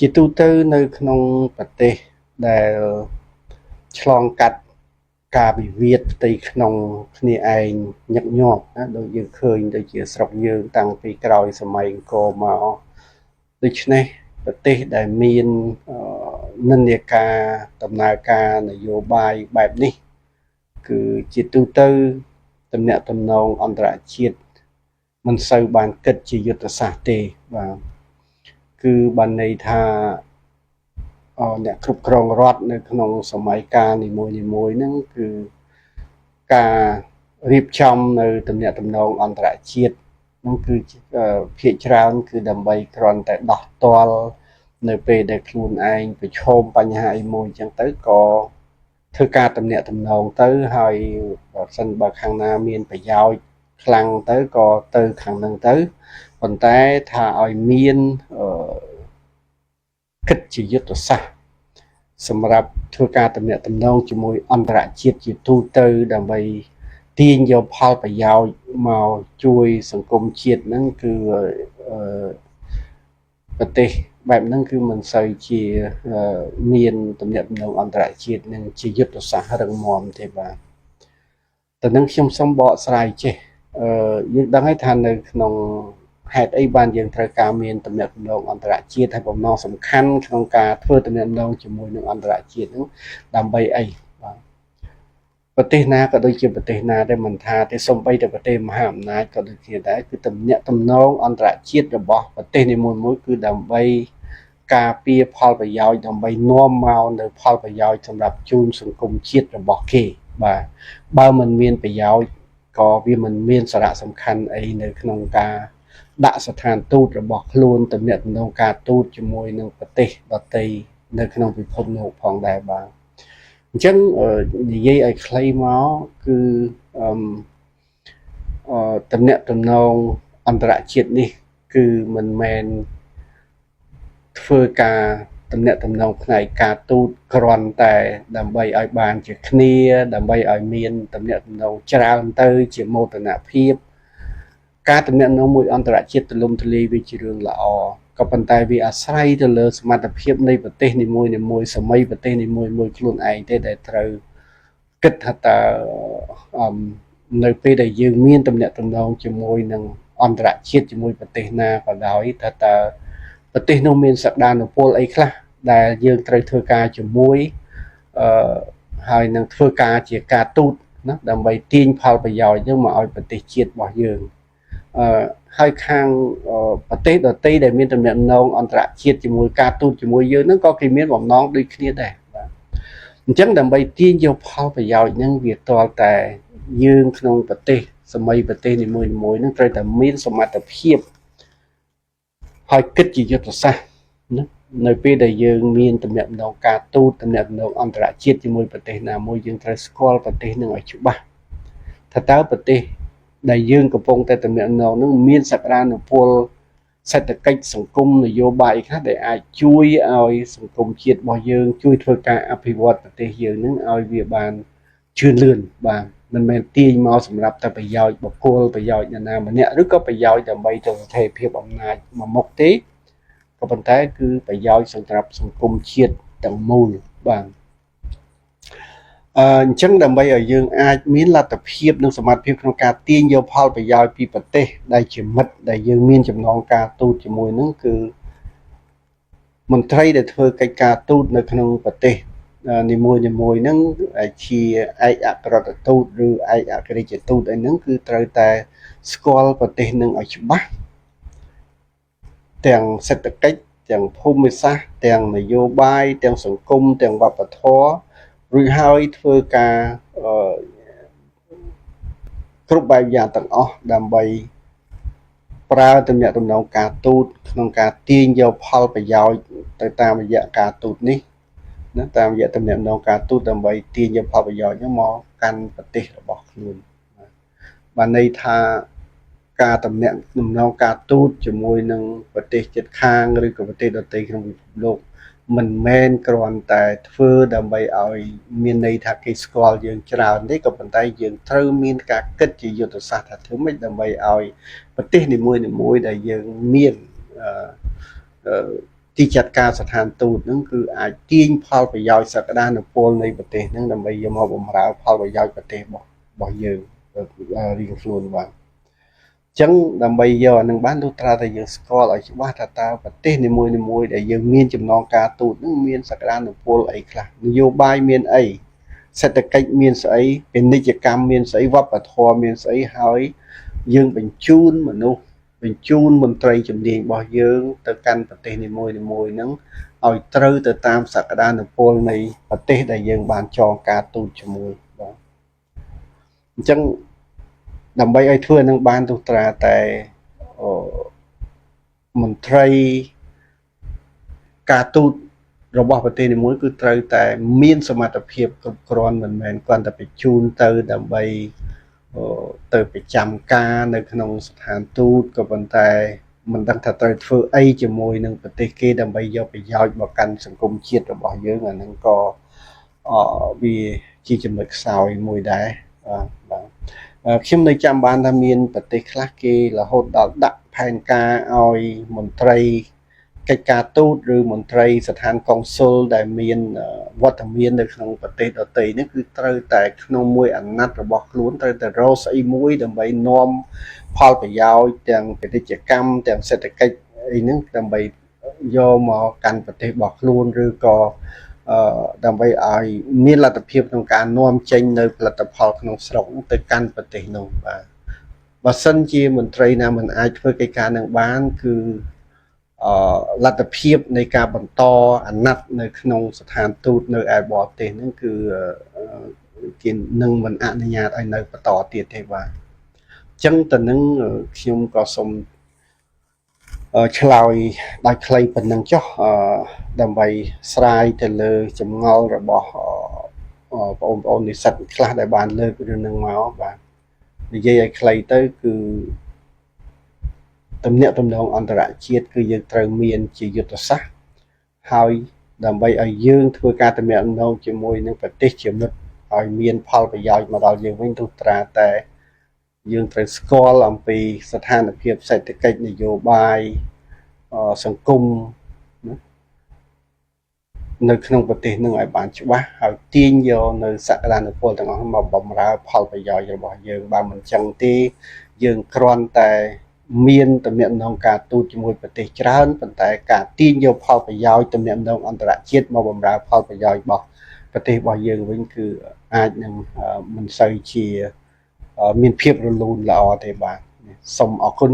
ជាទូទៅនៅក្នុងប្រទេសដែលឆ្លងកាត់ការវិវាទផ្ទៃក្នុងគ្នាឯងញឹកញាប់ណាដូចយើងឃើញដូចជាស្រុកយើងតាំងពីក្រោយសម័យអង្គរមកដូច្នេះប្រទេសដែលមាននិន្នាការដំណើរការនយោបាយបែបនេះគឺជាទូទៅទំនាក់ទំនងអន្តរជាតិមិនសូវបានគិតជាយុទ្ធសាស្ត្រទេបាទគឺបានន័យថាអ្នកគ្រប់គ្រងរដ្ឋនៅក្នុងសម័យកាលនីមួយៗហ្នឹងគឺការរៀបចំនៅទំនាក់ទំនងអន្តរជាតិហ្នឹងគឺភាគច្រើនគឺដើម្បីគ្រាន់តែដោះទាល់នៅពេលដែលខ្លួនឯងប្រឈមបញ្ហាអីមួយអញ្ចឹងទៅក៏ធ្វើការទំនាក់ទំនងទៅហើយបើសិនបើខាងណាមានប្រយោជន៍ខ្លាំងទៅក៏ទៅខាងហ្នឹងទៅប៉ុន្តែថាឲ្យមានគិតជាយុទ្ធសាស្ត្រសម្រាប់ធ្វើការទំនាក់ទំនងជាមួយអន្តរជាតិជាទូទៅដើម្បីទាញយកផលប្រយោជន៍មកជួយសង្គមជាតិហ្នឹងគឺប្រទេសបែបហ្នឹងគឺមិនសូវជាមានទំនាក់ទំនងអន្តរជាតិនឹងជាយុទ្ធសាស្ត្ររឹងមាំទេបាទតែនឹងខ្ញុំសូមបកស្រាយចេះយើងដឹងហើយថានៅក្នុងហេតុអីបានយើងត្រូវការមានទំនាក់ទំនងអន្តរជាតិហើយបំណងសំខាន់ក្នុងការធ្វើទំនាក់ទំនងជាមួយនឹងអន្តរជាតិហ្នឹងដើម្បីអីបាទប្រទេសណាក៏ដូចជាប្រទេសណាដែរមិនថាទេសូម្បីតែប្រទេសមហាអំណាចក៏ដូចជាដែរគឺទំនាក់ទំនងអន្តរជាតិរបស់ប្រទេសនីមួយៗគឺដើម្បីការពារផលប្រយោជន៍ដើម្បីនាំមកនៅផលប្រយោជន៍សម្រាប់ជូនសង្គមជាតិរបស់គេបាទបើមិនមានប្រយោជន៍ក៏វាមិនមានសារៈសំខាន់អីនៅក្នុងការដាក់ស្ថានទូតរបស់ខ្លួនទំនាក់ទំនងការទូតជាមួយនឹងប្រទេសដទៃនៅក្នុងពិភពលោកផងដែរបាទអញ្ចឹងនិយាយឲ្យខ្លីមកគឺទំនាក់ទំនងអន្តរជាតិនេះគឺមិនមែនធ្វើការទំនាក់ទំនងផ្នែកការទូតគ្រាន់តែដើម្បីឲ្យបានជាគ្នាដើម្បីឲ្យមានទំនាក់ទំនងច្រើនទៅជាមោទនភាពការទំនាក់ទំនងមួយអន្តរជាតិទូលំទូលាយវាជារឿងល្អក៏ប៉ុន្តែវាអាស្រ័យទៅលើសមត្ថភាពនៃប្រទេសនីមួយៗសម័យប្រទេសនីមួយៗខ្លួនឯងទេដែលត្រូវគិតថាតើនៅពេលដែលយើងមានទំនាក់ទំនងជាមួយនឹងអន្តរជាតិជាមួយប្រទេសណាក៏ដោយថាតើប្រទេសនោះមានសក្តានុពលអីខ្លះដែលយើងត្រូវធ្វើការជាមួយហើយនឹងធ្វើការជាការទូតណាដើម្បីទាញផលប្រយោជន៍នឹងមកឲ្យប្រទេសជាតិរបស់យើងហើយខាងប្រទេសដទៃដែលមានទំនាក់ទំនងអន្តរជាតិជាមួយការទូតជាមួយយើងហ្នឹងក៏គេមានបំណងដូចគ្នាដែរបាទអញ្ចឹងដើម្បីទាញយកផលប្រយោជន៍ហ្នឹងវាទាល់តែយើងក្នុងប្រទេសសម័យប្រទេសនីមួយៗហ្នឹងត្រូវតែមានសមត្ថភាពហើយគិតជាយុទ្ធសាស្ត្រណានៅពេលដែលយើងមានទំនាក់ទំនងការទូតទំនាក់ទំនងអន្តរជាតិជាមួយប្រទេសណាមួយយើងត្រូវស្គាល់ប្រទេសនឹងឲ្យច្បាស់ថាតើប្រទេសដែលយើងកំពុងតែទំនាក់ទំនងនឹងមានសក្តានុពលសេដ្ឋកិច្ចសង្គមនយោបាយខ្លះដែលអាចជួយឲ្យសង្គមជាតិរបស់យើងជួយធ្វើការអភិវឌ្ឍប្រទេសយើងនឹងឲ្យវាបានជឿនលឿនបាទមិនមែនទាញមកសម្រាប់តែប្រយោជន៍បុគ្គលប្រយោជន៍នរណាម្នាក់ឬក៏ប្រយោជន៍ដើម្បីទៅស្ថិរភាពអំណាចមួយមុខទេក៏ប៉ុន្តែគឺប្រយោជន៍សម្រាប់សង្គមជាតិទាំងមូលបាទអញ្ចឹងដើម្បីឲ្យយើងអាចមានលទ្ធភាពនិងសមត្ថភាពក្នុងការទាញយកផលប្រយោជន៍ពីប្រទេសដែលជាមិត្តដែលយើងមានចំណងការទូតជាមួយនឹងគឺមន្ត្រីដែលធ្វើកិច្ចការទូតនៅក្នុងប្រទេសនីមួយហ្នឹងជាឯកអគ្គរដ្ឋទូតឬឯកអគ្គរដ្ឋទូតអីហ្នឹងគឺត្រូវតែស្គាល់ប្រទេសនឹងឲ្យច្បាស់ទាំងសេដ្ឋកិច្ចទាំងភូមិសាស្ត្រទាំងនយោបាយទាំងសង្គមទាំងវប្បធម៌រួចហើយធ្វើការគ្រប់បែបយ៉ាងទាំងអស់ដើម្បីប្រើទំនាក់ទំនងការទូតក្នុងការទាញយកផលប្រយោជន៍ទៅតាមរយៈការទូតនេះណាតាមរយៈទំនាក់ទំនងការទូតដើម្បីទាញយកផលប្រយោជន៍ហ្នឹងមកកាន់ប្រទេសរបស់ខ្លួនបានន័យថាការទំនាក់ទំនងការទូតជាមួយនឹងប្រទេសជិតខាងឬក៏ប្រទេសដទៃក្នុងពិភពលោកមិនមែនគ្រាន់តែធ្វើដើម្បីឲ្យមានន័យថាគេស្គាល់យើងច្រើនទេក៏ប៉ុន្តែយើងត្រូវមានការគិតជាយុទ្ធសាស្ត្រថាធ្វើម៉េចដើម្បីឲ្យប្រទេសនីមួយដែលយើងមាន ទីចាត់ការស្ថានទូតហ្នឹងគឺអាចទាញផលប្រយោជន៍សក្តានុពលនៃប្រទេសហ្នឹងដើម្បីយកមកបម្រើផលប្រយោជន៍ប្រទេសរបស់យើងរៀងខ្លួនបាទអញ្ចឹងដើម្បីយកអានឹងបានលុះត្រាតែយើងស្គាល់ឲ្យច្បាស់ថាតើប្រទេសនីមួយៗដែលយើងមានចំណងការទូតហ្នឹងមានសក្តានុពលអីខ្លះនយោបាយមានអីសេដ្ឋកិច្ចមានស្អីពាណិជ្ជកម្មមានស្អីវប្បធម៌មានស្អីហើយយើងបញ្ជូនមនុស្សបញ្ជូនមន្ត្រីជំនាញរបស់យើងទៅកាន់ប្រទេសនីមួយៗហ្នឹងឲ្យត្រូវទៅតាមសក្តានុពលនៃប្រទេសដែលយើងបានចងការទូតជាមួយបាទអញ្ចឹងដើម្បីឲ្យធ្វើនឹងបានទោះត្រាតែមន្ត្រីការទូតរបស់ប្រទេសនីមួយគឺត្រូវតែមានសមត្ថភាពគ្រប់គ្រាន់មិនមែនគ្រាន់តែបញ្ជូនទៅដើម្បីទៅប្រចាំការនៅក្នុងស្ថានទូតក៏ប៉ុន្តែមិនដឹងថាត្រូវធ្វើអីជាមួយនឹងប្រទេសគេដើម្បីយកប្រយោជន៍មកកាន់សង្គមជាតិរបស់យើងអាហ្នឹងក៏វាជាចំណុចខ្សោយមួយដែរបាទខ្ញុំនៅចាំបានថាមានប្រទេសខ្លះគេរហូតដល់ដាក់ផែនការឲ្យមន្ត្រីកិច្ចការទូតឬមន្ត្រីស្ថានកុងស៊ុលដែលមានវត្តមាននៅក្នុងប្រទេសដទៃនេះគឺត្រូវតែក្នុងមួយអាណត្តិរបស់ខ្លួនត្រូវតែរកស្អីមួយដើម្បីនាំផលប្រយោជន៍ទាំងពាណិជ្ជកម្មទាំងសេដ្ឋកិច្ចអីហ្នឹងដើម្បីយកមកកាន់ប្រទេសរបស់ខ្លួនឬក៏ដើម្បីឲ្យមានលទ្ធភាពក្នុងការនាំចេញនៅផលិតផលក្នុងស្រុកទៅកាន់ប្រទេសនោះបាទបើសិនជាមន្ត្រីណាមិនអាចធ្វើកិច្ចការនឹងបានគឺលទ្ធភាពនៃការបន្តអាណត្តិនៅក្នុងស្ថានទូតនៅឯបរទេសហ្នឹងគឺគេនឹងមិនអនុញ្ញាតឲ្យនៅបន្តទៀតទេបាទអញ្ចឹងតើនឹងខ្ញុំក៏សូមឆ្លើយដោយខ្លីប៉ុណ្ណឹងចុះដើម្បីស្រាយទៅលើចម្ងល់របស់បងប្អូននិស្សិតខ្លះដែលបានលើករឿងហ្នឹងមកបាទនិយាយឲ្យខ្លីទៅគឺទំនាក់ទំនងអន្តរជាតិគឺយើងត្រូវមានជាយុទ្ធសាស្ត្រហើយដើម្បីឲ្យយើងធ្វើការទំនាក់ទំនងជាមួយនឹងប្រទេសជាមិត្តឲ្យមានផលប្រយោជន៍មកដល់យើងវិញទោះត្រាតែយើងត្រូវស្គាល់អំពីស្ថានភាពសេដ្ឋកិច្ចនយោបាយសង្គមនៅក្នុងប្រទេសនឹងឲ្យបានច្បាស់ហើយទាញយកនៅសក្តានុពលទាំងអស់មកបម្រើផលប្រយោជន៍របស់យើងបើមិនចឹងទេយើងគ្រាន់តែមានទំនាក់ទំនងការទូតជាមួយប្រទេសច្រើនប៉ុន្តែការទាញយកផលប្រយោជន៍ទំនាក់ទំនងអន្តរជាតិមកបម្រើផលប្រយោជន៍របស់ប្រទេសរបស់យើងវិញគឺអាចនឹងមិនសូវជាមានភាពរលូនល្អទេបាទសូមអរគុណ